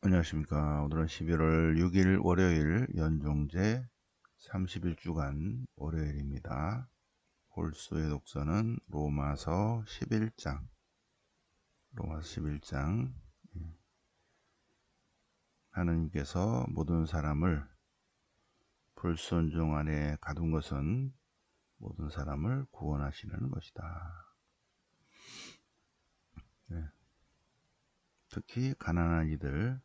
안녕하십니까. 오늘은 11월 6일 월요일 연종제 30일주간 월요일입니다. 홀수의 독서는 로마서 11장. 로마서 11장. 하느님께서 모든 사람을 불순종 안에 가둔 것은 모든 사람을 구원하시는 것이다. 네. 특히 가난한 이들,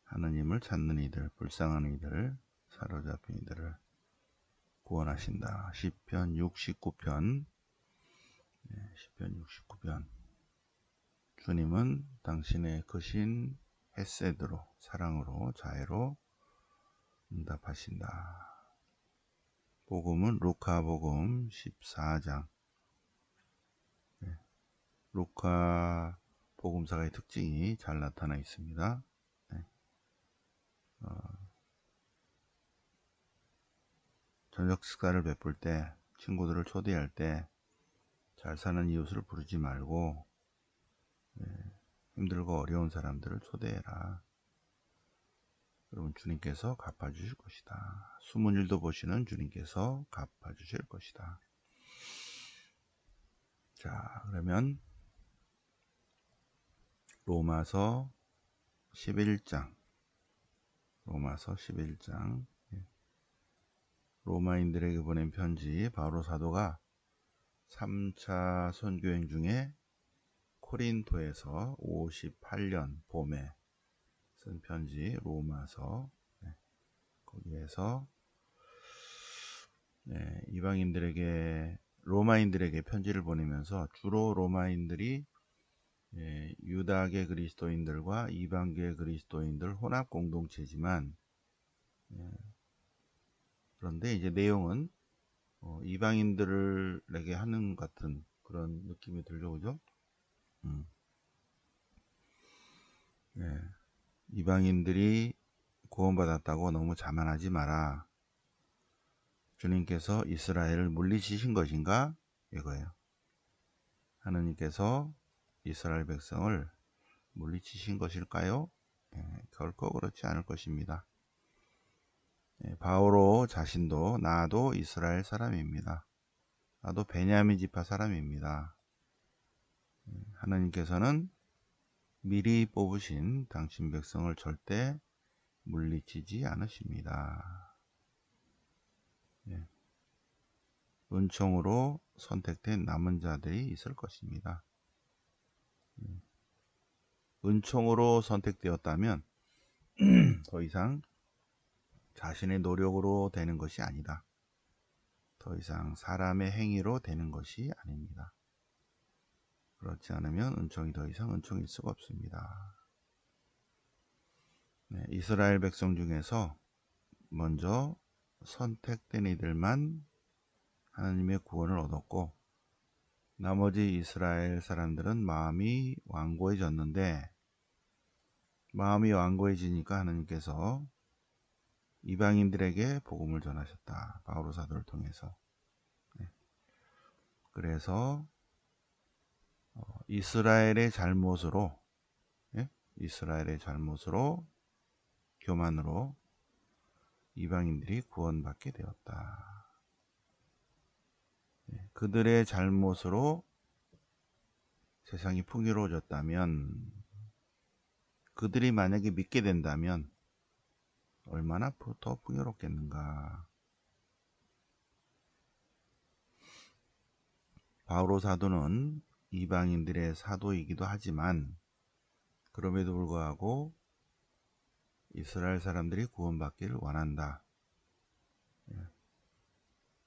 하느님을 찾는 이들, 불쌍한 이들, 사로잡힌 이들을 구원하신다. 시편 69편. 시편 69편. 주님은 당신의 크신 헤세드로, 사랑으로, 자애로 응답하신다. 복음은 루카복음 14장. 루카 복음사의 특징이 잘 나타나 있습니다. 저녁 식사를 베풀 때, 친구들을 초대할 때 잘 사는 이웃을 부르지 말고 힘들고 어려운 사람들을 초대해라. 여러분, 주님께서 갚아주실 것이다. 숨은 일도 보시는 주님께서 갚아주실 것이다. 자, 그러면 로마서 11장. 로마서 11장. 로마인들에게 보낸 편지. 바로 사도가 3차 선교행 중에 코린토에서 58년 봄에 쓴 편지 로마서. 거기에서 이방인들에게, 로마인들에게 편지를 보내면서 주로 로마인들이 유다계 그리스도인들과 이방계 그리스도인들 혼합 공동체지만, 그런데 이제 내용은 이방인들에게 하는 같은 그런 느낌이 들죠, 그죠? 네. 이방인들이 구원받았다고 너무 자만하지 마라. 주님께서 이스라엘을 물리치신 것인가? 이거예요. 하느님께서 이스라엘 백성을 물리치신 것일까요? 결코 그렇지 않을 것입니다. 바오로 자신도 나도 이스라엘 사람입니다. 나도 베냐민 지파 사람입니다. 하나님께서는 미리 뽑으신 당신 백성을 절대 물리치지 않으십니다. 은총으로 선택된 남은 자들이 있을 것입니다. 은총으로 선택되었다면 더 이상 자신의 노력으로 되는 것이 아니다. 더 이상 사람의 행위로 되는 것이 아닙니다. 그렇지 않으면 은총이 더 이상 은총일 수가 없습니다. 이스라엘 백성 중에서 먼저 선택된 이들만 하나님의 구원을 얻었고, 나머지 이스라엘 사람들은 마음이 완고해졌는데, 마음이 완고해지니까 하나님께서 이방인들에게 복음을 전하셨다. 바오로 사도를 통해서. 그래서 이스라엘의 잘못으로, 이스라엘의 잘못으로, 교만으로 이방인들이 구원받게 되었다. 그들의 잘못으로 세상이 풍요로워졌다면, 그들이 만약에 믿게 된다면 얼마나 더 풍요롭겠는가. 바오로 사도는 이방인들의 사도이기도 하지만, 그럼에도 불구하고 이스라엘 사람들이 구원받기를 원한다.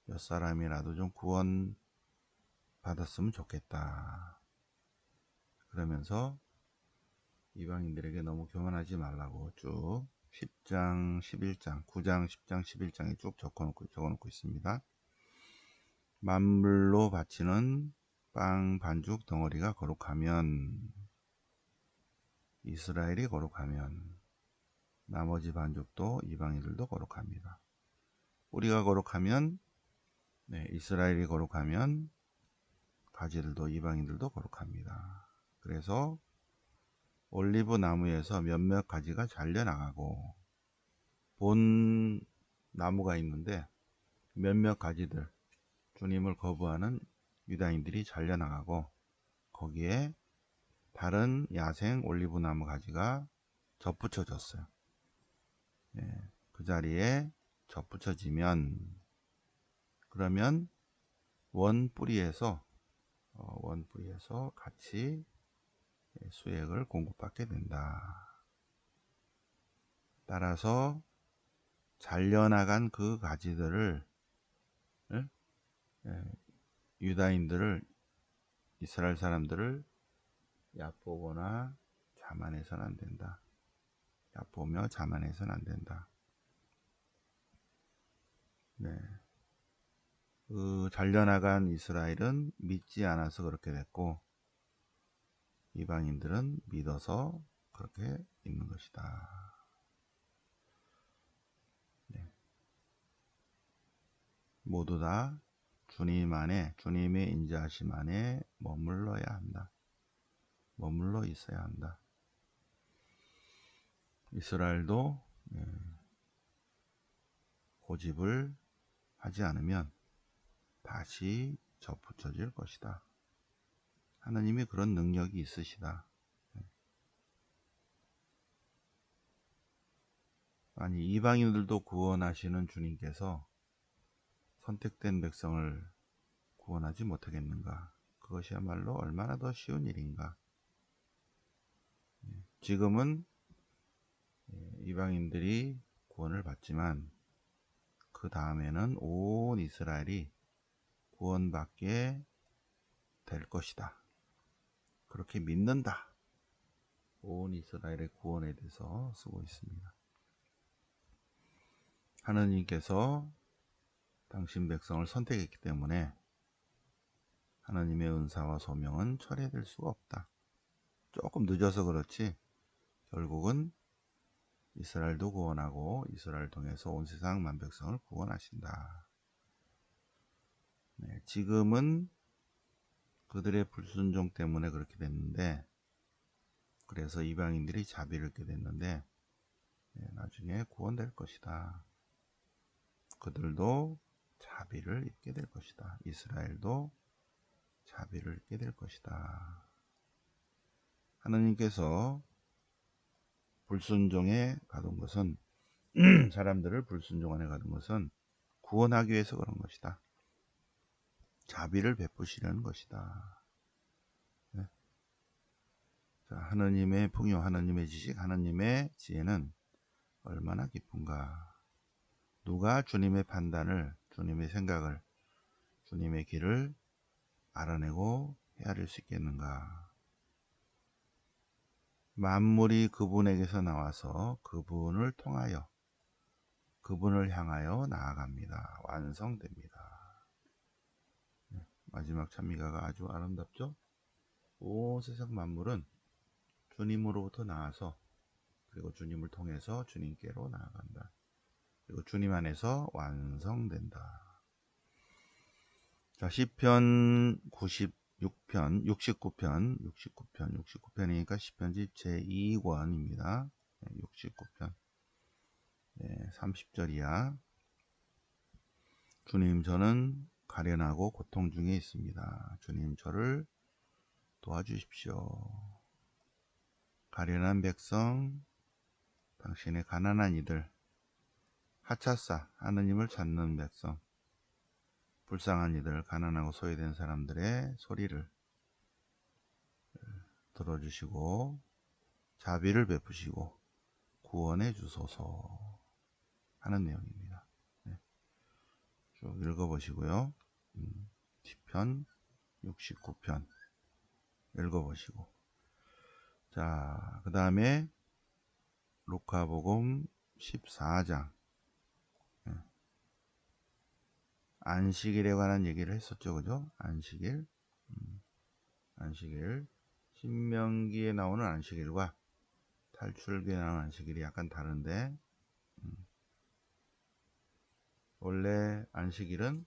몇 사람이라도 좀 구원 받았으면 좋겠다. 그러면서 이방인들에게 너무 교만하지 말라고 쭉 10장, 11장, 9장, 10장, 11장에 쭉 적어놓고 있습니다. 만물로 바치는 빵 반죽 덩어리가 거룩하면, 이스라엘이 거룩하면 나머지 반죽도 이방인들도 거룩합니다. 우리가 거룩하면, 이스라엘이 거룩하면 가지들도 이방인들도 거룩합니다. 그래서 올리브 나무에서 몇몇 가지가 잘려나가고, 본 나무가 있는데 몇몇 가지들, 주님을 거부하는 유다인들이 잘려나가고, 거기에 다른 야생 올리브 나무 가지가 접붙여졌어요. 그 자리에 접붙여지면, 그러면 원 뿌리에서 같이 수액을 공급받게 된다. 따라서 잘려나간 그 가지들을, 유다인들을, 이스라엘 사람들을 얕보거나 자만해서는 안 된다. 얕보며 자만해서는 안 된다. 네. 그 잘려나간 이스라엘은 믿지 않아서 그렇게 됐고, 이방인들은 믿어서 그렇게 있는 것이다. 네. 모두 다 주님 안에, 주님의 인자하심 안에 머물러야 한다. 머물러 있어야 한다. 이스라엘도 고집을 하지 않으면 다시 접붙여질 것이다. 하나님이 그런 능력이 있으시다. 아니, 이방인들도 구원하시는 주님께서 선택된 백성을 구원하지 못하겠는가? 그것이야말로 얼마나 더 쉬운 일인가? 지금은 이방인들이 구원을 받지만 그 다음에는 온 이스라엘이 구원받게 될 것이다. 그렇게 믿는다. 온 이스라엘의 구원에 대해서 쓰고 있습니다. 하나님께서 당신 백성을 선택했기 때문에 하나님의 은사와 소명은 철회될 수가 없다. 조금 늦어서 그렇지 결국은 이스라엘도 구원하고 이스라엘 통해서 온 세상 만백성을 구원하신다. 네, 지금은 그들의 불순종 때문에 그렇게 됐는데, 그래서 이방인들이 자비를 입게 됐는데, 나중에 구원될 것이다. 그들도 자비를 입게 될 것이다. 이스라엘도 자비를 입게 될 것이다. 하나님께서 불순종에 가둔 것은 사람들을 불순종 안에 가둔 것은 구원하기 위해서 그런 것이다. 자비를 베푸시려는 것이다. 네. 자, 하나님의 풍요, 하나님의 지식, 하나님의 지혜는 얼마나 깊은가. 누가 주님의 판단을, 주님의 생각을, 주님의 길을 알아내고 헤아릴 수 있겠는가. 만물이 그분에게서 나와서 그분을 통하여, 그분을 향하여 나아갑니다. 완성됩니다. 네, 마지막 찬미가가 아주 아름답죠? 온 세상 만물은 주님으로부터 나와서, 그리고 주님을 통해서 주님께로 나아간다. 그리고 주님 안에서 완성된다. 자, 시편 96편, 69편이니까 시편집 제2권입니다. 69편. 30절이야. 주님, 저는 가련하고 고통 중에 있습니다. 주님, 저를 도와주십시오. 가련한 백성, 당신의 가난한 이들, 하차사, 하느님을 찾는 백성, 불쌍한 이들, 가난하고 소외된 사람들의 소리를 들어주시고 자비를 베푸시고 구원해 주소서 하는 내용입니다. 네. 쭉 읽어보시고요. 시편 69편 읽어보시고, 자, 그 다음에 루카복음 14장 안식일에 관한 얘기를 했었죠. 그죠? 안식일. 안식일. 신명기에 나오는 안식일과 탈출기에 나오는 안식일이 약간 다른데, 원래 안식일은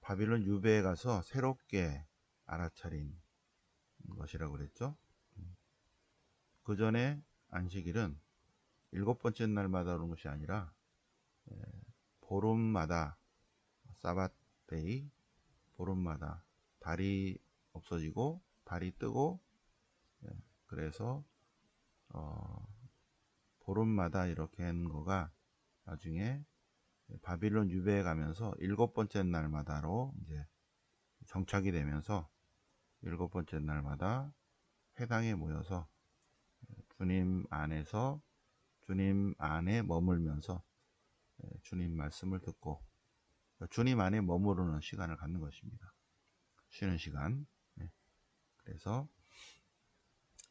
바빌론 유배에 가서 새롭게 알아차린 것이라고 그랬죠. 그 전에 안식일은 7번째 날마다 오는 것이 아니라 보름마다 사밧데이, 보름마다 달이 없어지고 달이 뜨고, 그래서 보름마다 이렇게 하는 거가 나중에 바빌론 유배에 가면서 7번째 날마다로 이제 정착이 되면서 7번째 날마다 회당에 모여서 주님 안에 머물면서 주님 말씀을 듣고 주님 안에 머무르는 시간을 갖는 것입니다. 쉬는 시간. 그래서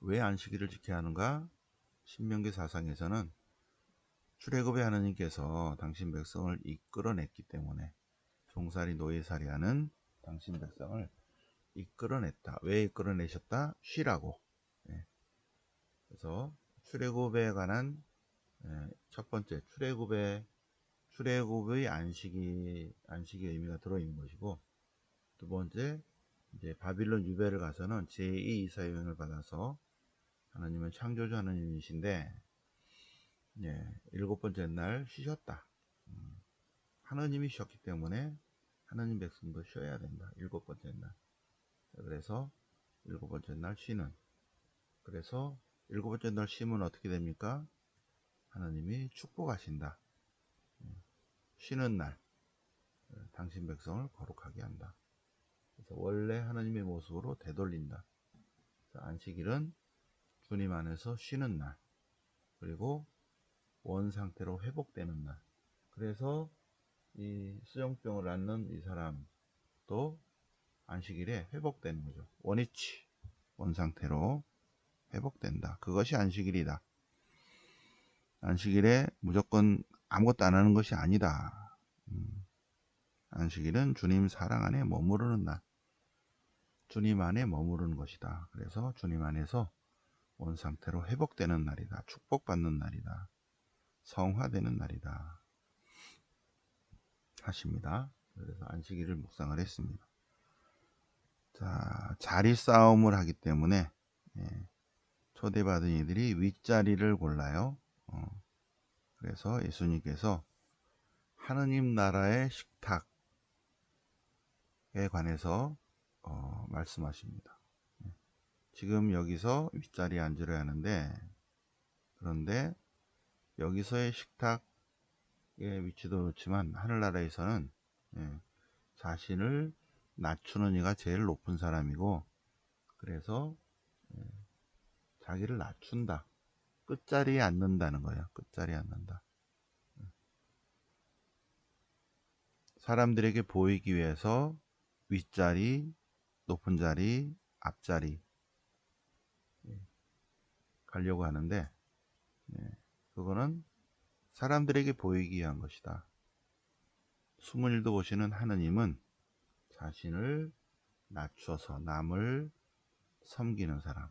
왜 안식일을 지켜야 하는가? 신명기 4상에서는 출애굽의 하느님께서 당신 백성을 이끌어냈기 때문에, 종살이 노예살이 하는 당신 백성을 이끌어냈다. 왜 이끌어내셨다? 쉬라고. 그래서 출애굽에 관한 첫 번째, 출애굽의 안식의 의미가 들어있는 것이고, 두 번째, 이제 바빌론 유배를 가서는 제2 이사여행을 받아서 하나님은 창조주 하나님이신데, 7번째 날 쉬셨다. 하나님이 쉬었기 때문에 하나님 백성도 쉬어야 된다. 7번째 날. 그래서 7번째 날 쉬는. 그래서 7번째 날 쉬면 어떻게 됩니까? 하나님이 축복하신다. 쉬는 날 당신 백성을 거룩하게 한다. 그래서 원래 하나님의 모습으로 되돌린다. 안식일은 주님 안에서 쉬는 날, 그리고 원 상태로 회복되는 날. 그래서 이 수정병을 앓는 이 사람도 안식일에 회복되는 거죠. 원위치, 원 상태로 회복된다. 그것이 안식일이다. 안식일에 무조건 아무것도 안 하는 것이 아니다. 안식일은 주님 사랑 안에 머무르는 날, 주님 안에 머무르는 것이다. 그래서 주님 안에서 원 상태로 회복되는 날이다. 축복받는 날이다. 성화되는 날이다. 하십니다. 그래서 안식일을 묵상을 했습니다. 자, 자리 싸움을 하기 때문에 초대받은 이들이 윗자리를 골라요. 그래서 예수님께서 하느님 나라의 식탁에 관해서 말씀하십니다. 지금 여기서 윗자리에 앉으려 하는데, 그런데 여기서의 식탁의 위치도 그렇지만 하늘나라에서는 자신을 낮추는 이가 제일 높은 사람이고, 그래서 자기를 낮춘다. 끝자리에 앉는다는 거예요. 끝자리에 앉는다. 사람들에게 보이기 위해서 윗자리, 높은 자리, 앞자리 가려고 하는데, 그거는 사람들에게 보이기 위한 것이다. 숨은 일도 보시는 하느님은 자신을 낮춰서 남을 섬기는 사람,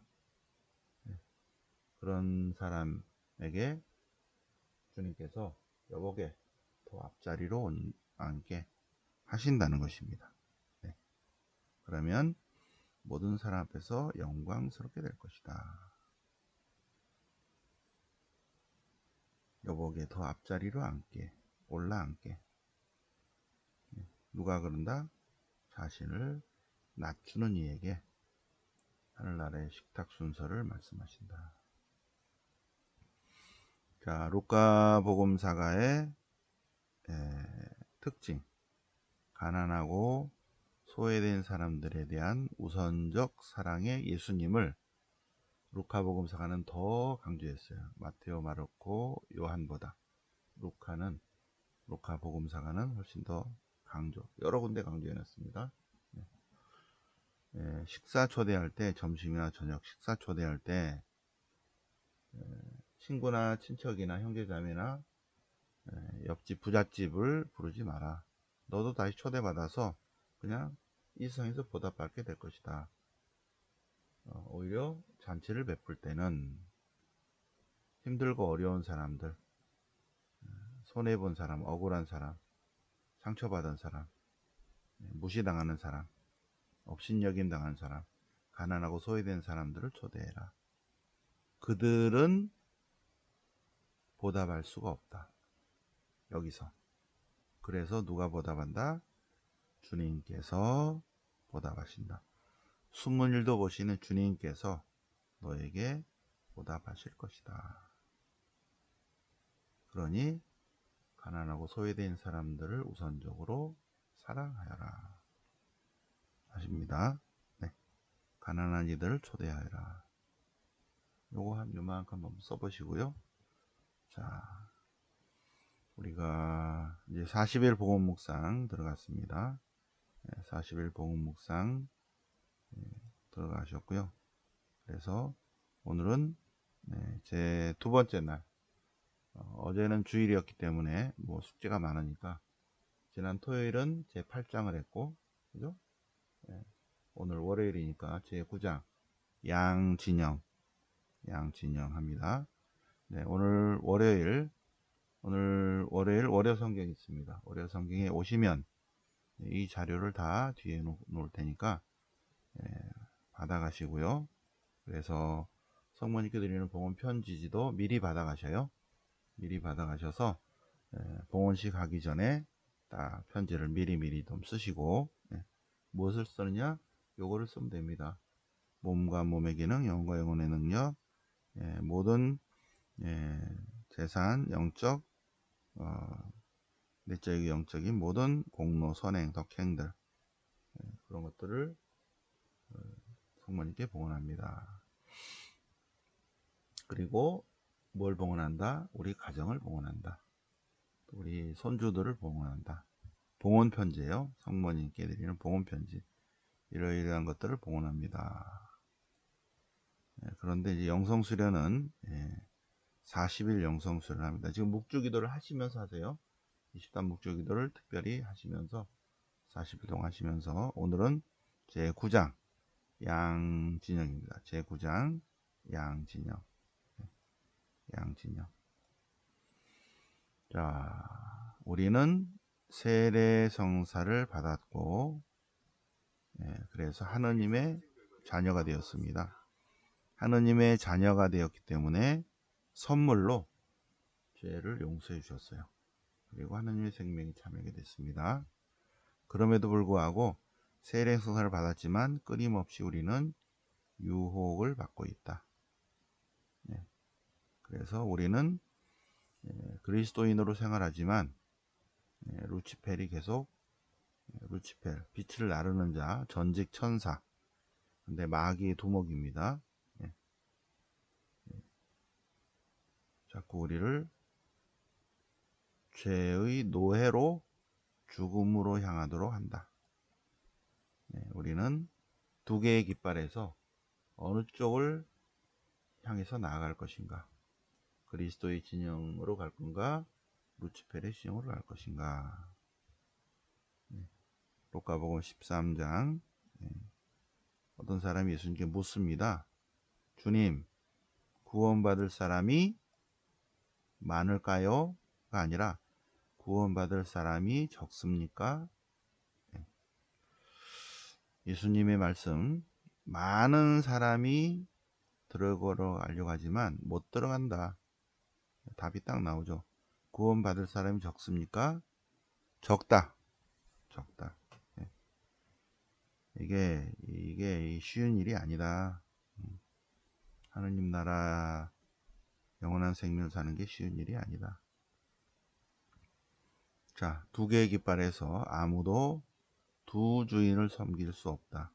그런 사람에게 주님께서 여복에 더 앞자리로 앉게 하신다는 것입니다. 그러면 모든 사람 앞에서 영광스럽게 될 것이다. 여복에 더 앞자리로 올라앉게. 누가 그런다? 자신을 낮추는 이에게 하늘나라의 식탁 순서를 말씀하신다. 자, 루카 복음사가의 특징, 가난하고 소외된 사람들에 대한 우선적 사랑의 예수님을 루카 복음사가는 더 강조했어요. 마테오, 마르코, 요한보다 루카 복음사가는 훨씬 더 여러 군데 강조해놨습니다. 식사 초대할 때, 점심이나 저녁 식사 초대할 때 친구나 친척이나 형제자매나 옆집 부잣집을 부르지 마라. 너도 다시 초대받아서 그냥 이 세상에서 보답받게 될 것이다. 오히려 잔치를 베풀 때는 힘들고 어려운 사람들, 손해본 사람, 억울한 사람, 상처받은 사람, 무시당하는 사람, 업신여김 당한 사람, 가난하고 소외된 사람들을 초대해라. 그들은 보답할 수가 없다. 여기서. 그래서 누가 보답한다? 주님께서 보답하신다. 숨은 일도 보시는 주님께서 너에게 보답하실 것이다. 그러니 가난하고 소외된 사람들을 우선적으로 사랑하여라. 아십니다. 네. 가난한 이들을 초대하여라. 요거 한 요만큼 한번 써보시고요. 자, 우리가 이제 40일 복음 묵상 들어갔습니다. 40일 복음 묵상 들어가셨고요. 그래서 오늘은 제 두 번째 날, 어제는 주일이었기 때문에 뭐 숙제가 많으니까 지난 토요일은 제 8장을 했고, 그죠? 오늘 월요일이니까 제 9장 양진영 합니다. 네, 오늘 월요일 월요 성경이 있습니다. 월요 성경에 오시면 이 자료를 다 뒤에 놓을 테니까 받아가시고요. 그래서 성모님께 드리는 봉헌 편지지도 미리 받아가셔요. 미리 받아가셔서 봉헌식 하기 전에 딱 편지를 미리 좀 쓰시고, 무엇을 쓰느냐? 요거를 쓰면 됩니다. 몸과 몸의 기능, 영과 영혼의 능력, 모든 재산, 영적, 내적 영적인 모든 공로, 선행, 덕행들, 그런 것들을 성모님께 봉헌합니다. 그리고 뭘 봉헌한다? 우리 가정을 봉헌한다. 우리 손주들을 봉헌한다. 봉헌 편지예요. 성모님께 드리는 봉헌 편지. 이러이러한 것들을 봉헌합니다. 그런데 이제 영성 수련은 40일 영성 수련을 합니다. 지금 묵주기도를 하시면서 하세요. 20단 묵주기도를 특별히 하시면서 40일 동안 하시면서 오늘은 제 9장 양진영입니다. 제 9장 양진영. 자, 우리는 세례성사를 받았고, 그래서 하느님의 자녀가 되었습니다. 하느님의 자녀가 되었기 때문에 선물로 죄를 용서해 주셨어요. 그리고 하느님의 생명이 참여하게 됐습니다. 그럼에도 불구하고 세례성사를 받았지만 끊임없이 우리는 유혹을 받고 있다. 그래서 우리는 그리스도인으로 생활하지만 루치펠이 계속 루치펠, 빛을 나르는 자, 전직 천사, 근데 마귀의 두목입니다. 자꾸 우리를 죄의 노예로 죽음으로 향하도록 한다. 우리는 두 개의 깃발에서 어느 쪽을 향해서 나아갈 것인가? 그리스도의 진영으로 갈 건가? 루치펠의 진영으로 갈 것인가? 루카복음 13장. 어떤 사람이 예수님께 묻습니다. 주님, 구원받을 사람이 많을까요? 가 아니라 구원받을 사람이 적습니까? 예수님의 말씀, 많은 사람이 들어가려고 하지만 못 들어간다. 답이 딱 나오죠. 구원받을 사람이 적습니까? 적다. 이게 쉬운 일이 아니다. 하느님 나라 영원한 생명을 사는 게 쉬운 일이 아니다. 자, 두 개의 깃발에서 아무도 두 주인을 섬길 수 없다.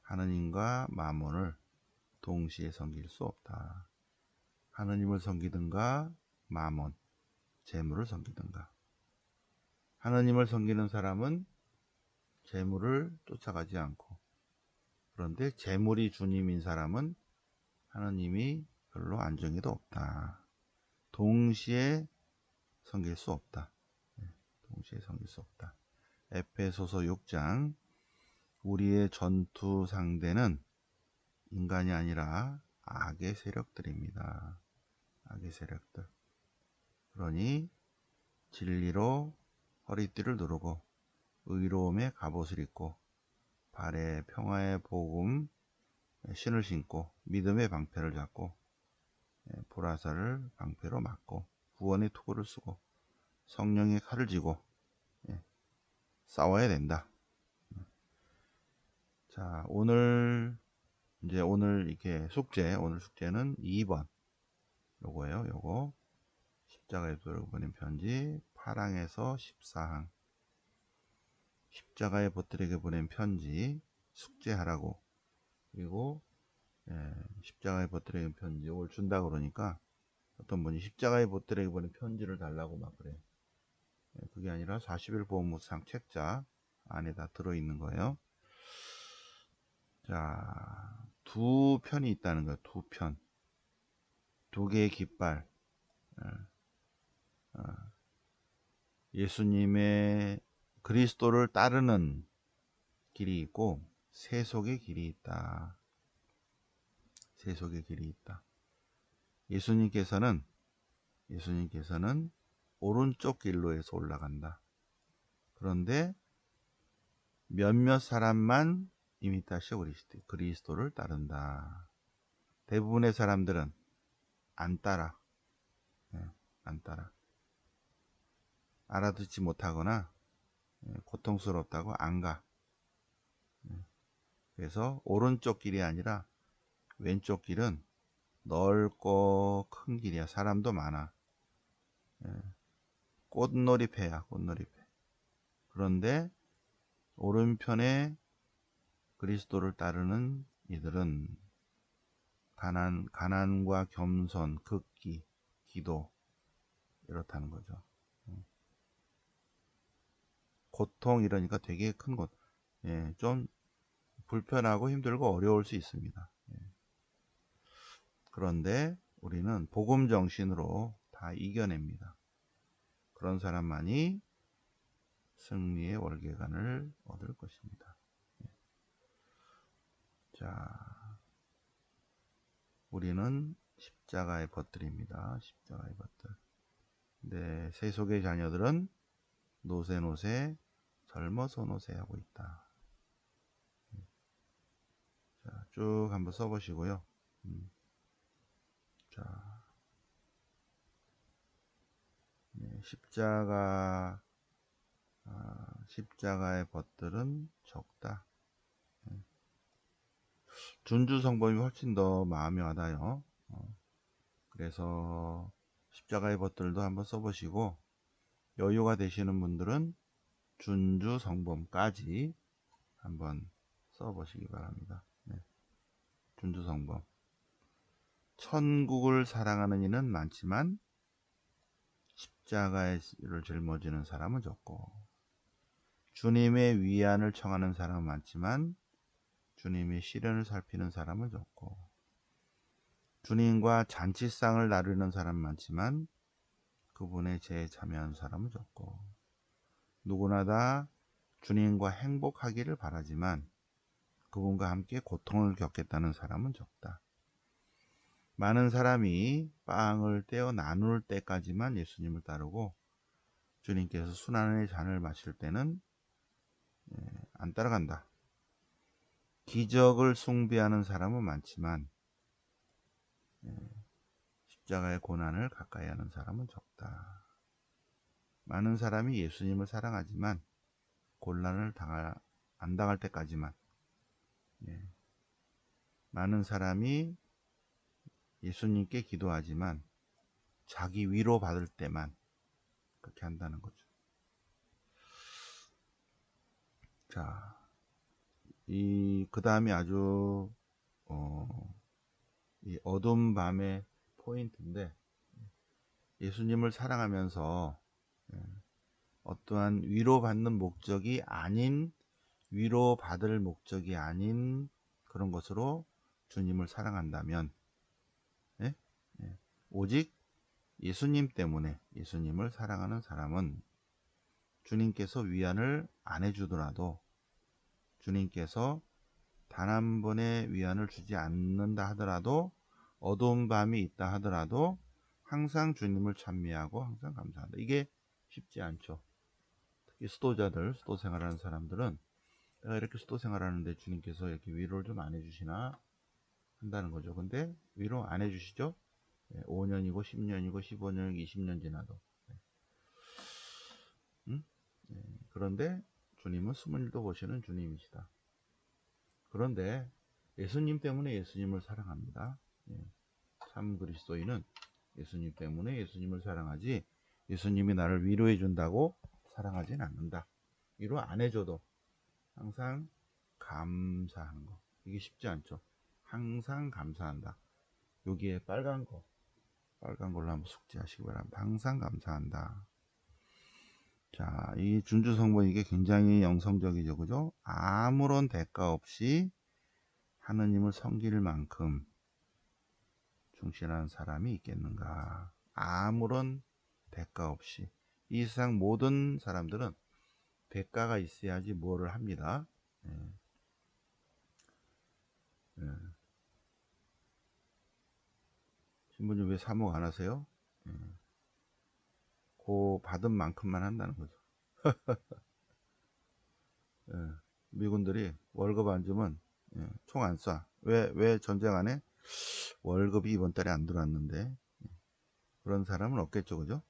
하느님과 마몬을 동시에 섬길 수 없다. 하느님을 섬기든가 마몬, 재물을 섬기든가. 하느님을 섬기는 사람은 재물을 쫓아가지 않고, 그런데 재물이 주님인 사람은 하느님이 별로 안정에도 없다. 동시에 섬길 수 없다. 동시에 섬길 수 없다. 에페소서 6장, 우리의 전투 상대는 인간이 아니라 악의 세력들입니다. 악의 세력들. 그러니 진리로 허리띠를 누르고 의로움의 갑옷을 입고 발에 평화의 복음 신을 신고 믿음의 방패를 잡고 불화살을 방패로 막고 구원의 투구를 쓰고 성령의 칼을 쥐고 싸워야 된다. 자, 오늘 이렇게 오늘 숙제는 2번 요거예요. 요거 십자가에 붙들고 보낸 편지 8항에서 14항 십자가에 붙들에게 보낸 편지 숙제하라고. 그리고 십자가에 붙들에게 편지 이걸 준다 그러니까 어떤 분이 십자가에 붙들에게 보낸 편지를 달라고 막 그래. 그게 아니라 40일 보험무상 책자 안에 다 들어있는 거예요. 자, 두 편이 있다는 거예요. 두 편. 두 개의 깃발. 예수님의 그리스도를 따르는 길이 있고 세속의 길이 있다. 세속의 길이 있다. 예수님께서는 오른쪽 길로에서 올라간다. 그런데 몇몇 사람만 이미타시오 그리스도를 따른다. 대부분의 사람들은 안 따라. 안 따라. 알아듣지 못하거나 고통스럽다고 안 가. 그래서 오른쪽 길이 아니라 왼쪽 길은 넓고 큰 길이야. 사람도 많아. 꽃놀이패야, 꽃놀이패. 그런데 오른편에 그리스도를 따르는 이들은 가난과 겸손, 극기, 기도 이렇다는 거죠. 고통 이러니까 되게 큰 것. 좀 불편하고 힘들고 어려울 수 있습니다. 그런데 우리는 복음 정신으로 다 이겨냅니다. 그런 사람만이 승리의 월계관을 얻을 것입니다. 자, 우리는 십자가의 벗들입니다. 십자가의 벗들. 네, 세속의 자녀들은 노세 젊어서 노세하고 있다. 자, 쭉 한번 써보시고요. 자, 네, 십자가의 벗들은 적다. 준주 성범이 훨씬 더 마음에 와닿아요. 그래서 십자가의 벗들도 한번 써보시고 여유가 되시는 분들은 준주 성범까지 한번 써보시기 바랍니다. 네. 준주 성범. 천국을 사랑하는 이는 많지만 십자가를 짊어지는 사람은 적고 주님의 위안을 청하는 사람은 많지만 주님의 시련을 살피는 사람은 적고 주님과 잔치상을 나누는 사람은 많지만 그분의 제에 참여하는 사람은 적고 누구나 다 주님과 행복하기를 바라지만 그분과 함께 고통을 겪겠다는 사람은 적다. 많은 사람이 빵을 떼어 나눌 때까지만 예수님을 따르고 주님께서 순환의 잔을 마실 때는 안 따라간다. 기적을 숭배하는 사람은 많지만 십자가의 고난을 가까이 하는 사람은 적다. 많은 사람이 예수님을 사랑하지만 곤란을 안 당할 때까지만, 많은 사람이 예수님께 기도하지만 자기 위로 받을 때만 그렇게 한다는 거죠. 자, 그 다음이 아주 이 어두운 밤의 포인트인데 예수님을 사랑하면서 어떠한 위로받는 목적이 아닌 위로받을 목적이 아닌 그런 것으로 주님을 사랑한다면 오직 예수님 때문에 예수님을 사랑하는 사람은 주님께서 위안을 안 해주더라도 주님께서 단 한 번의 위안을 주지 않는다 하더라도 어두운 밤이 있다 하더라도 항상 주님을 찬미하고 항상 감사한다. 이게 쉽지 않죠. 특히 수도 생활하는 사람들은 내가 이렇게 수도 생활하는데 주님께서 이렇게 위로를 좀 안 해주시나 한다는 거죠. 근데 위로 안 해주시죠. 5년이고 10년이고 15년이고 20년 지나도. 응? 그런데 주님은 숨은 일도 보시는 주님이시다. 그런데 예수님 때문에 예수님을 사랑합니다. 참 그리스도인은 예수님 때문에 예수님을 사랑하지, 예수님이 나를 위로해 준다고 사랑하진 않는다. 위로 안 해줘도 항상 감사하는 거. 이게 쉽지 않죠. 항상 감사한다. 여기에 빨간 걸로 한번 숙지하시기 바랍니다. 항상 감사한다. 자, 이 준주성본 이게 굉장히 영성적이죠. 그죠? 아무런 대가 없이 하느님을 섬길 만큼 충실한 사람이 있겠는가? 아무런 대가 없이. 이 세상 모든 사람들은 대가가 있어야지 뭐를 합니다. 예. 예. 신부님 왜 사목 안 하세요? 예. 그 받은 만큼만 한다는 거죠. 예. 미군들이 월급 안 주면 총 안 쏴. 왜 전쟁 안 해? 월급이 이번 달에 안 들어왔는데. 그런 사람은 없겠죠, 그죠?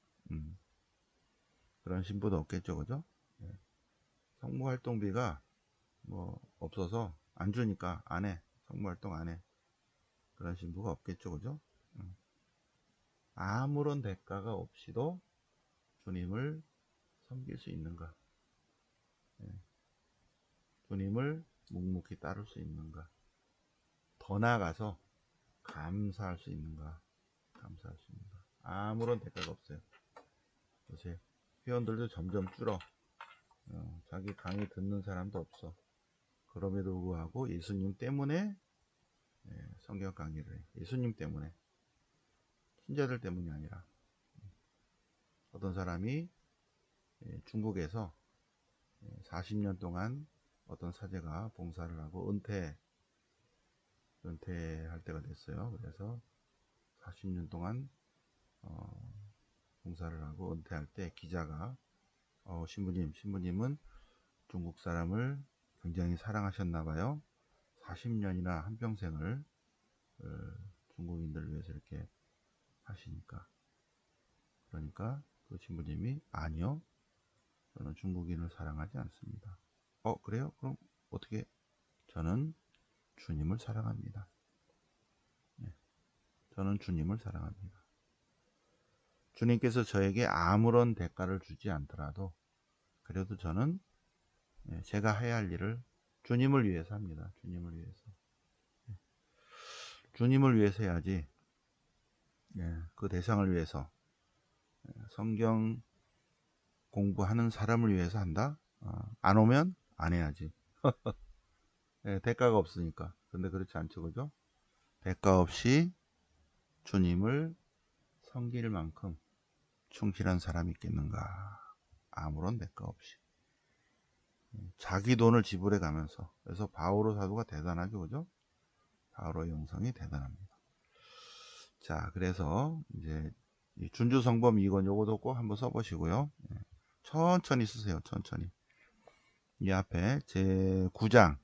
그런 신부도 없겠죠, 그죠? 예. 성모활동비가 뭐 없어서 안 주니까 안 해. 성모활동 안 해. 그런 신부가 없겠죠, 그죠? 아무런 대가가 없이도 주님을 섬길 수 있는가? 예. 주님을 묵묵히 따를 수 있는가? 더 나아가서 감사할 수 있는가? 감사할 수 있는가? 아무런 대가가 없어요. 요새 회원들도 점점 줄어. 자기 강의 듣는 사람도 없어. 그럼에도 불구하고 예수님 때문에 성경 강의를 해. 예수님 때문에. 신자들 때문이 아니라. 어떤 사람이 중국에서 40년 동안 어떤 사제가 봉사를 하고 은퇴할 때가 됐어요. 그래서 40년 동안 봉사를 하고 은퇴할 때 기자가 신부님은 중국 사람을 굉장히 사랑하셨나 봐요. 40년이나 한평생을 중국인들을 위해서 이렇게 하시니까. 그러니까 그 신부님이 아니요, 저는 중국인을 사랑하지 않습니다. 그래요? 그럼 어떻게? 저는 주님을 사랑합니다. 네, 저는 주님을 사랑합니다. 주님께서 저에게 아무런 대가를 주지 않더라도 그래도 저는 제가 해야 할 일을 주님을 위해서 합니다. 주님을 위해서. 주님을 위해서 해야지. 그 대상을 위해서, 성경 공부하는 사람을 위해서 한다? 안 오면 안 해야지. 대가가 없으니까. 근데 그렇지 않죠, 그죠? 대가 없이 주님을 섬길 만큼 충실한 사람이 있겠는가? 아무런 대가 없이. 자기 돈을 지불해 가면서. 그래서 바오로 사도가 대단하죠, 그죠? 바오로의 영성이 대단합니다. 자, 그래서 이제 이 준주성범 이건 요거도 꼭 한번 써보시고요. 천천히 쓰세요, 천천히. 이 앞에 제9장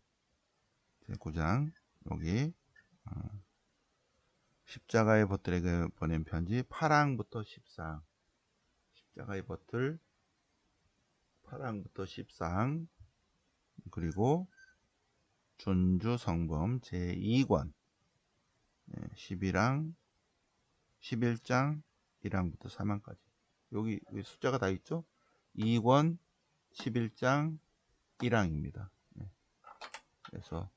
여기 십자가의 벗들에게 보낸 편지 8항부터 14항, 십자가의 벗들 8항부터 14항, 그리고 준주성범 제2권 11항 11장 1항부터 3항까지. 여기 숫자가 다 있죠? 2권 11장 1항입니다. 그래서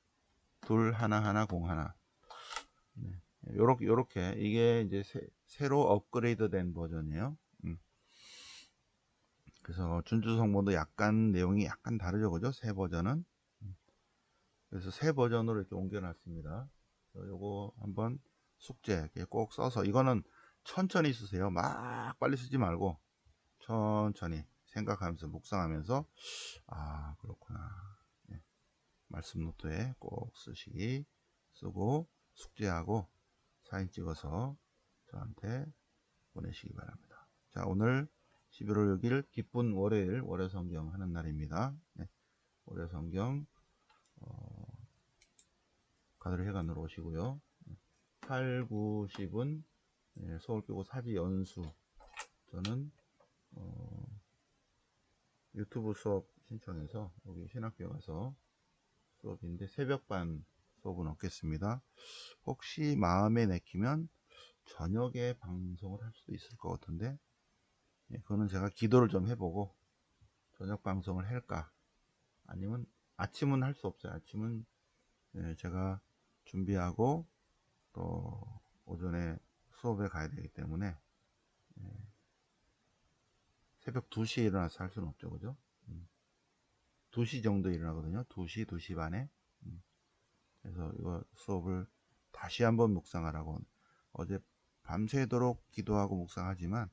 둘 하나 공 하나. 요렇게 이게 이제 새로 업그레이드 된 버전이에요. 그래서 준주성본도 약간 내용이 약간 다르죠, 그죠? 새 버전은. 그래서 새 버전으로 이렇게 옮겨놨습니다. 요거 한번 숙제 꼭 써서, 이거는 천천히 쓰세요. 막 빨리 쓰지 말고 천천히 생각하면서 묵상하면서 그렇구나. 말씀 노트에 꼭 쓰고 숙제하고 사진 찍어서 저한테 보내시기 바랍니다. 자, 오늘 11월 6일 기쁜 월요일 월요성경 하는 날입니다. 월요성경 가드를 회관으로 오시고요. 8, 9, 10은 수업을 끼고 사지 연수. 저는 유튜브 수업 신청해서 여기 신학교에 가서 수업인데 새벽반 수업은 없겠습니다. 혹시 마음에 내키면 저녁에 방송을 할 수도 있을 것 같은데, 그거는 제가 기도를 좀 해보고 저녁 방송을 할까, 아니면 아침은 할 수 없어요. 아침은 제가 준비하고 또 오전에 수업에 가야 되기 때문에 새벽 2시에 일어나서 할 수는 없죠. 그죠? 2시 정도 일어나거든요. 2시, 2시 반에. 그래서 이거 수업을 다시 한번 묵상하라고, 어제 밤새도록 기도하고 묵상하지만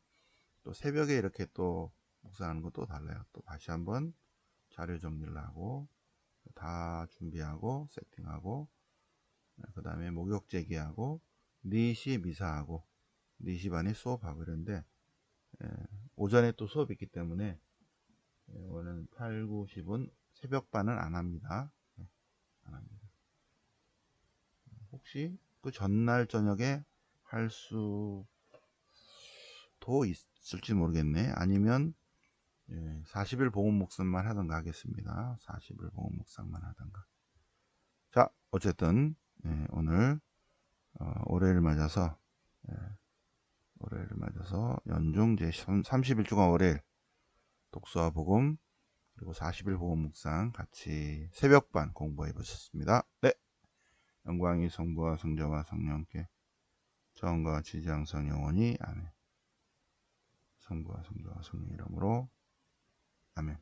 또 새벽에 이렇게 또 묵상하는 것도 달라요. 또 다시 한번 자료 정리를 하고 다 준비하고 세팅하고, 그 다음에 목욕 제기하고 4시 미사하고 4시 반에 수업하고 이런데, 오전에 또 수업이 있기 때문에 오늘 8, 9, 10은 새벽반은 안 합니다. 안 합니다. 혹시 그 전날 저녁에 할 수도 있을지 모르겠네. 아니면 40일 복음 묵상만 하던가 하겠습니다. 40일 복음 묵상만 하던가. 자, 어쨌든 오늘 올해를 맞아서 연중 제 30일주간 월요일 독서와 복음 그리고 40일 복음 묵상 같이 새벽반 공부해 보셨습니다. 네, 영광이 성부와 성자와 성령께 처음과 같이 이제 항상 영원히 아멘. 성부와 성자와 성령 이름으로 아멘.